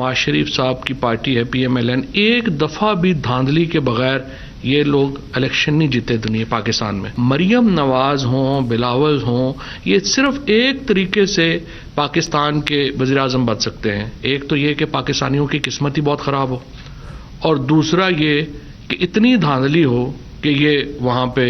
नवाज शरीफ साहब की पार्टी है PMLN, एक दफ़ा भी धांधली के बगैर ये लोग इलेक्शन नहीं जीते दुनिया पाकिस्तान में। मरियम नवाज हों, बिलावल हों, ये सिर्फ एक तरीके से पाकिस्तान के वज़ीर आज़म बन सकते हैं। एक तो ये कि पाकिस्तानियों की किस्मत ही बहुत ख़राब हो, और दूसरा ये कि इतनी धांधली हो कि ये वहाँ पे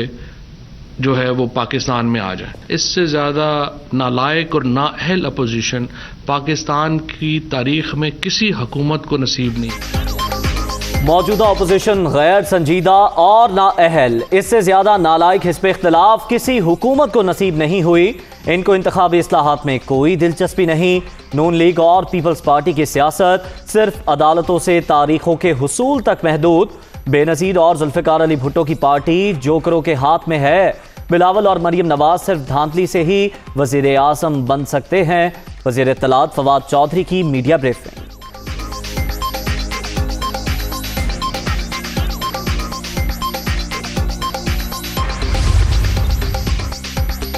जो है वो पाकिस्तान में आ जाए। इससे ज़्यादा नालायक और नाअहल अपोजिशन पाकिस्तान की तारीख में किसी हुकूमत को नसीब नहीं। मौजूदा अपोजिशन गैर संजीदा और नाअहल, इससे ज्यादा नालायक हिस्ब इख्तिलाफ किसी हुकूमत को नसीब नहीं हुई। इनको इंतखाबी इस्लाहात में कोई दिलचस्पी नहीं। नून लीग और पीपल्स पार्टी की सियासत सिर्फ अदालतों से तारीखों के हुसूल तक महदूद। बेनजीर और जुल्फिकार अली भुट्टो की पार्टी जोकरों के हाथ में है। बिलावल और मरियम नवाज सिर्फ धांधली से ही वजीर आज़म बन सकते हैं। वजीर इत्तलात फवाद चौधरी की मीडिया ब्रीफिंग।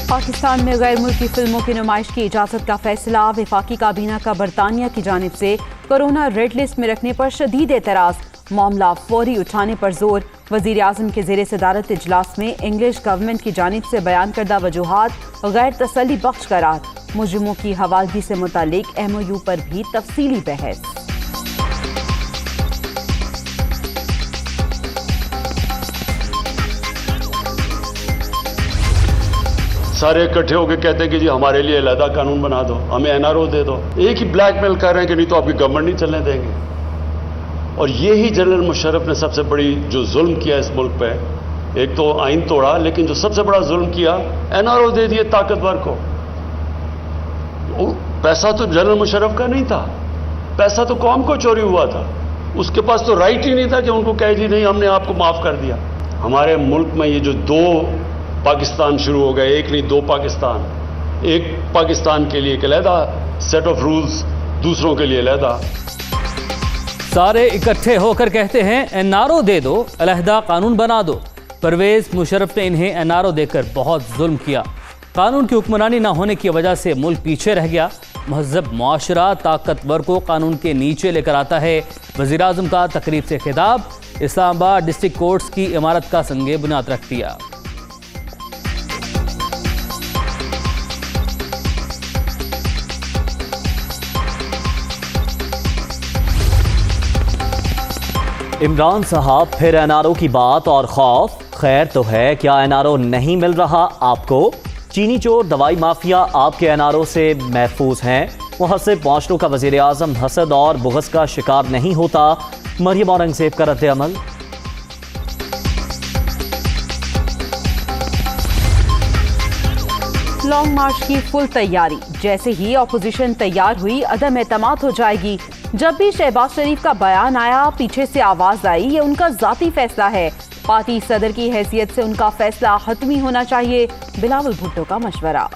पाकिस्तान में गैर मुल्की फिल्मों की नुमाइश की इजाज़त का फैसला। वफाकी काबीना का बरतानिया की जानिब से कोरोना रेड लिस्ट में रखने पर शदीद एतराज़। मामला फौरी उठाने पर जोर। वज़ीर आज़म के ज़ेरे सदारत इजलास में इंग्लिश गवर्नमेंट की जानिब से बयान करदा वजूहात गैर तसल्ली बख्श करार। मुजरिमों की हवालगी से मुतालिक MOU पर भी तफसीली बहस। सारे इकट्ठे होकर कहते हैं कि जी हमारे लिए अलहदा कानून बना दो, हमें NRO दे दो। एक ही ब्लैकमेल कर रहे हैं कि नहीं तो आपकी गवर्नमेंट नहीं चलने देंगे। और ये ही जनरल मुशर्रफ ने सबसे बड़ी जो जुल्म किया इस मुल्क पे, एक तो आइन तोड़ा, लेकिन जो सबसे बड़ा जुल्म किया NRO दे दिए ताकतवर को। पैसा तो जनरल मुशर्रफ का नहीं था, पैसा तो कौम को चोरी हुआ था। उसके पास तो राइट ही नहीं था कि उनको कहे जी नहीं हमने आपको माफ कर दिया। हमारे मुल्क में ये जो दो पाकिस्तान शुरू हो गए, एक नहीं दो पाकिस्तान, एक पाकिस्तान के लिए एक अलहदा सेट ऑफ रूल्स, दूसरों के लिए अलहदा। सारे इकट्ठे होकर कहते हैं NRO दे दो, अलहदा कानून बना दो। परवेज मुशर्रफ ने इन्हें NRO देकर बहुत जुल्म किया। कानून की हुक्मरानी न होने की वजह से मुल्क पीछे रह गया। महज़ब मुआशरा ताकतवर को कानून के नीचे लेकर आता है। वज़ीर आज़म का तकरीब से खिताब। इस्लामाबाद डिस्ट्रिक्ट कोर्ट्स की इमारत का संगे बुनियाद रख दिया। इमरान साहब फिर NRO की बात और खौफ। खैर तो है, क्या NRO नहीं मिल रहा आपको? चीनी चोर दवाई माफिया आपके NRO से महफूज हैं। मुहस्सिब माशरों का वज़ीर आज़म हसद और बुग़्ज़ का शिकार नहीं होता। मरियम औरंगज़ेब का रद्द अमल। लॉन्ग मार्च की फुल तैयारी। जैसे ही अपोजिशन तैयार हुई अदम एतमाद हो जाएगी। जब भी शहबाज शरीफ का बयान आया पीछे से आवाज आई ये उनका जाती फैसला है। पार्टी सदर की हैसियत से उनका फैसला हतमी होना चाहिए। बिलावल भुट्टो का मशवरा।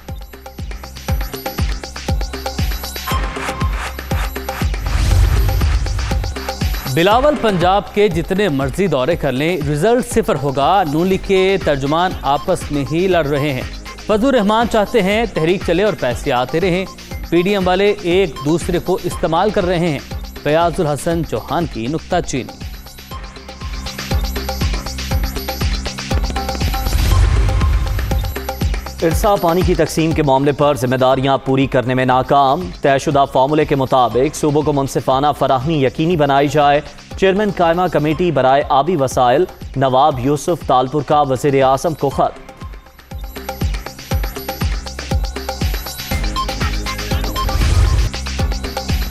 बिलावल पंजाब के जितने मर्जी दौरे कर लें रिजल्ट सिफर होगा। नून लीग के तर्जुमान आपस में ही लड़ रहे हैं। फजलुर रहमान चाहते हैं तहरीक चले और पैसे आते रहें। PDM वाले एक दूसरे को इस्तेमाल कर रहे हैं। फयाजुल हसन चौहान की नुक्ताचीनी। इरसा पानी की तकसीम के मामले पर जिम्मेदारियां पूरी करने में नाकाम। तयशुदा फार्मूले के मुताबिक सूबों को मुनसिफाना फराहमी यकीनी बनाई जाए। चेयरमैन कायमा कमेटी बराए आबी वसाइल नवाब यूसुफ तालपुर का वज़ीर आज़म को खत।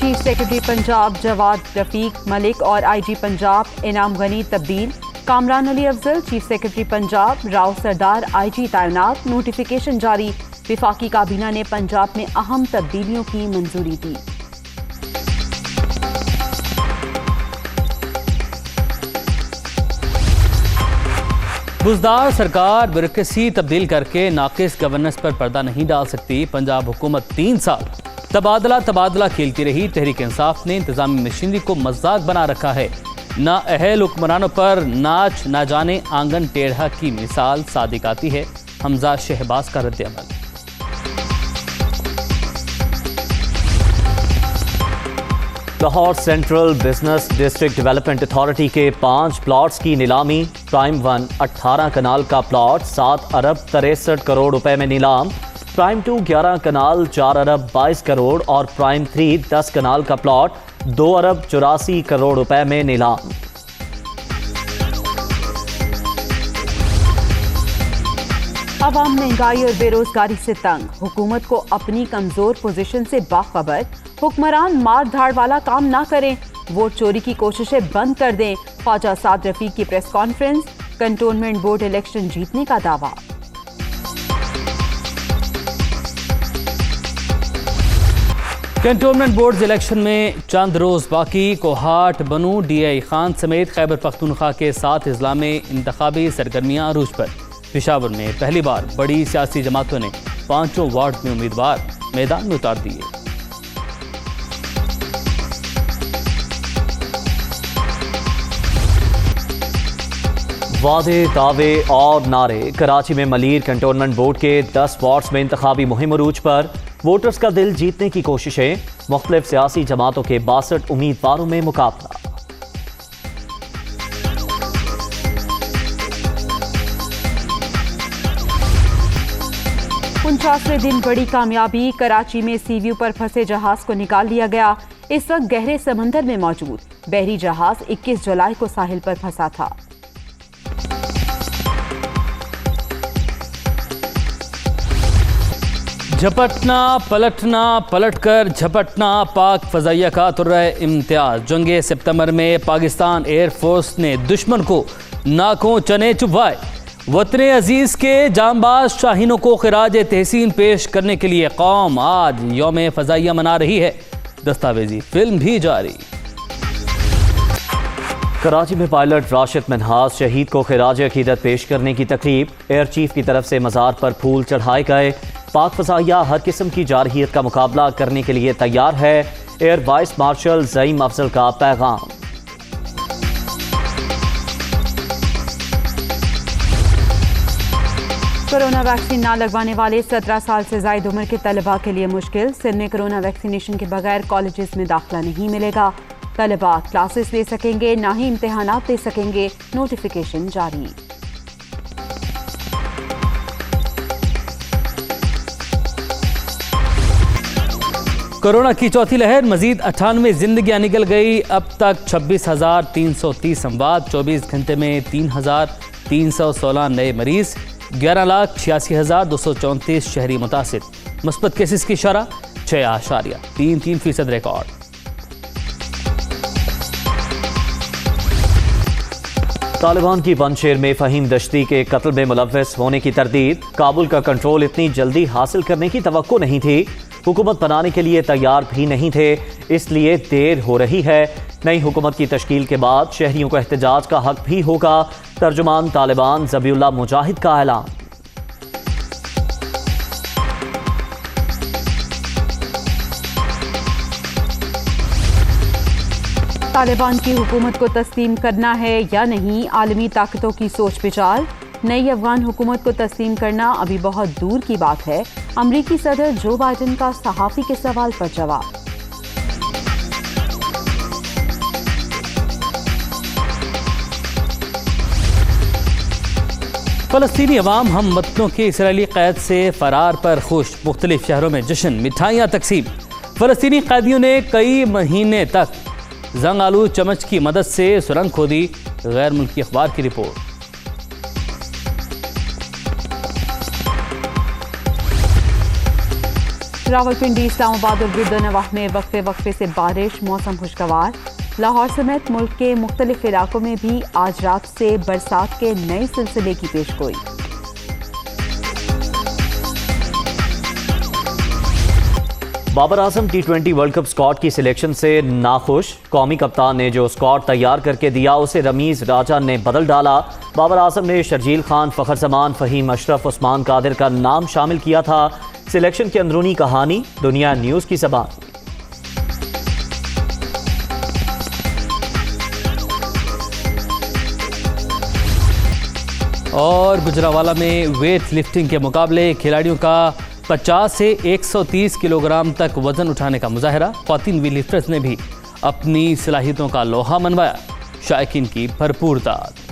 चीफ सेक्रेटरी पंजाब जवाद रफीक मलिक और IG पंजाब इनाम गनी तब्दील। कामरान अली अफजल चीफ सेक्रेटरी पंजाब, राव सरदार IG तैनात। नोटिफिकेशन जारी। वफाकी काबीना ने पंजाब में अहम तब्दीलियों की मंजूरी दी। बुज़दार सरकार ब्यूरोक्रेसी तब्दील करके नाकिस गवर्नेंस पर पर्दा नहीं डाल सकती। पंजाब हुकूमत 3 साल तबादला खेलती रही। तहरीक इंसाफ ने इंतजामी मशीनरी को मजाक बना रखा है। ना अहल हुक्मरानों पर नाच ना जाने आंगन टेढ़ा की मिसाल सादिक आती है। हमजा शहबाज का रद्द अमल। Lahore central business district development authority के 5 प्लॉट्स की नीलामी। प्राइम 1 18 कनाल का प्लॉट 7 अरब 63 करोड़ रुपए में नीलाम। प्राइम 2 11 कनाल 4 अरब 22 करोड़ और प्राइम 3 10 कनाल का प्लॉट 2 अरब 84 करोड़ रुपए में नीलाम। अवाम महंगाई और बेरोजगारी से तंग, हुकूमत को अपनी कमजोर पोजीशन से बाखबर। हुक्मरान मार धाड़ वाला काम ना करें, वोट चोरी की कोशिशें बंद कर दें। ख्वाजा साद रफीक की press conference. Cantonment board election जीतने का दावा। कंटोनमेंट बोर्ड इलेक्शन में चंद रोज बाकी। कोहाट, बनू, DI खान समेत खैबर पख्तूनख्वा के 7 अजला में इंतखाबी सरगर्मियां अरूज पर। पेशावर में पहली बार बड़ी सियासी जमातों ने 5 वार्ड में उम्मीदवार मैदान में उतार दिए। वादे, दावे और नारे। कराची में मलीर कंटोनमेंट बोर्ड के 10 वार्ड्स में इंतखाबी मुहिम अरूज पर। वोटर्स का दिल जीतने की कोशिशें। मुख्तलिफ सियासी जमातों के 62 उम्मीदवारों में मुकाबला। 49वें दिन बड़ी कामयाबी। कराची में सीव्यू पर फंसे जहाज को निकाल लिया गया। इस वक्त गहरे समंदर में मौजूद बहरी जहाज 21 जुलाई को साहिल पर फंसा था। झपटना पलटना, पलटकर झपटना, पाक फजाइया का तुर्रा इम्तियाज। जंगे सितंबर में पाकिस्तान एयरफोर्स ने दुश्मन को नाकों चने चुभवाए। वतन अजीज के जांबाज शाहीनों को खिराज तहसीन पेश करने के लिए कौम आज यौम फजाइया मना रही है। दस्तावेजी फिल्म भी जारी। कराची में पायलट राशिद मिन्हाज शहीद को खिराज अकीदत पेश करने की तकरीब। एयर चीफ की तरफ से मज़ार पर फूल चढ़ाए गए। पाक फजाइया हर किस्म की जारहियत का मुकाबला करने के लिए तैयार है। Air vice marshal Zaeem Afzal का पैगाम। कोरोना वैक्सीन ना लगवाने वाले 17 साल से ज़ायद उम्र के तलबा के लिए मुश्किल। सिंध में कोरोना वैक्सीनेशन के बगैर कॉलेजेस में दाखिला नहीं मिलेगा। तलबा क्लासेस ले सकेंगे, ना ही इम्तिहानात दे सकेंगे। नोटिफिकेशन जारी। कोरोना की चौथी लहर, मजीद 98 जिंदगियां निकल गई। अब तक 26,330 अमवात। 24 घंटे में 3,316 नए मरीज। 11,86,234 शहरी मुतासिर। मुस्बत केसेस की शरह 6.33% रिकॉर्ड। तालिबान की पंजशेर में फ़हीम दश्ती के कत्ल में मुलव्वस होने की तरदीद। काबुल का कंट्रोल इतनी जल्दी हासिल करने की तवक्को नहीं थी। हुकूमत बनाने के लिए तैयार भी नहीं थे, इसलिए देर हो रही है। नई हुकूमत की तश्कील के बाद शहरियों को एहतजाज का हक भी होगा। तर्जुमान तालिबान ज़बीउल्लाह मुजाहिद का ऐलान। तालिबान की हुकूमत को तस्लीम करना है या नहीं, आलमी ताकतों की सोच विचार। नई अफगान हुकूमत को तस्लीम करना अभी बहुत दूर की बात है। अमरीकी सदर जो बाइडन का सहाफ़ी के सवाल पर जवाब। फ़लस्तीनी अवाम हम वतनों के इसराइली कैद से फरार पर खुश। मुख्तलिफ शहरों में जश्न, मिठाइयाँ तकसीम। फ़लस्तीनी कैदियों ने कई महीने तक जंग आलू चमच की मदद से सुरंग खोदी। गैर मुल्की अखबार की रिपोर्ट। रावलपिंडी, इस्लामाबाद और गिरदोनवाह में वक्फे से बारिश। मौसम खुशगवार। लाहौर समेत मुल्क के मुख्तलिफ इलाकों में भी आज रात से बरसात के नए सिलसिले की पेशगोई। Babar Azam T20 world cup squad की सिलेक्शन से नाखुश। कौमी कप्तान ने जो स्क्वाड तैयार करके दिया उसे रमीज राजा ने बदल डाला। बाबर आजम ने शर्जील खान, फखर जमान, फहीम अशरफ, उस्मान कादिर का नाम शामिल किया था। सिलेक्शन की अंदरूनी कहानी दुनिया न्यूज़ की ज़बान। और गुजरावाला में वेट लिफ्टिंग के मुकाबले खिलाड़ियों का 50 से 130 किलोग्राम तक वजन उठाने का मुजाहरा। ख्वातीन वेट लिफ्टर्स ने भी अपनी सलाहियतों का लोहा मनवाया। शायकीन की भरपूर दाद।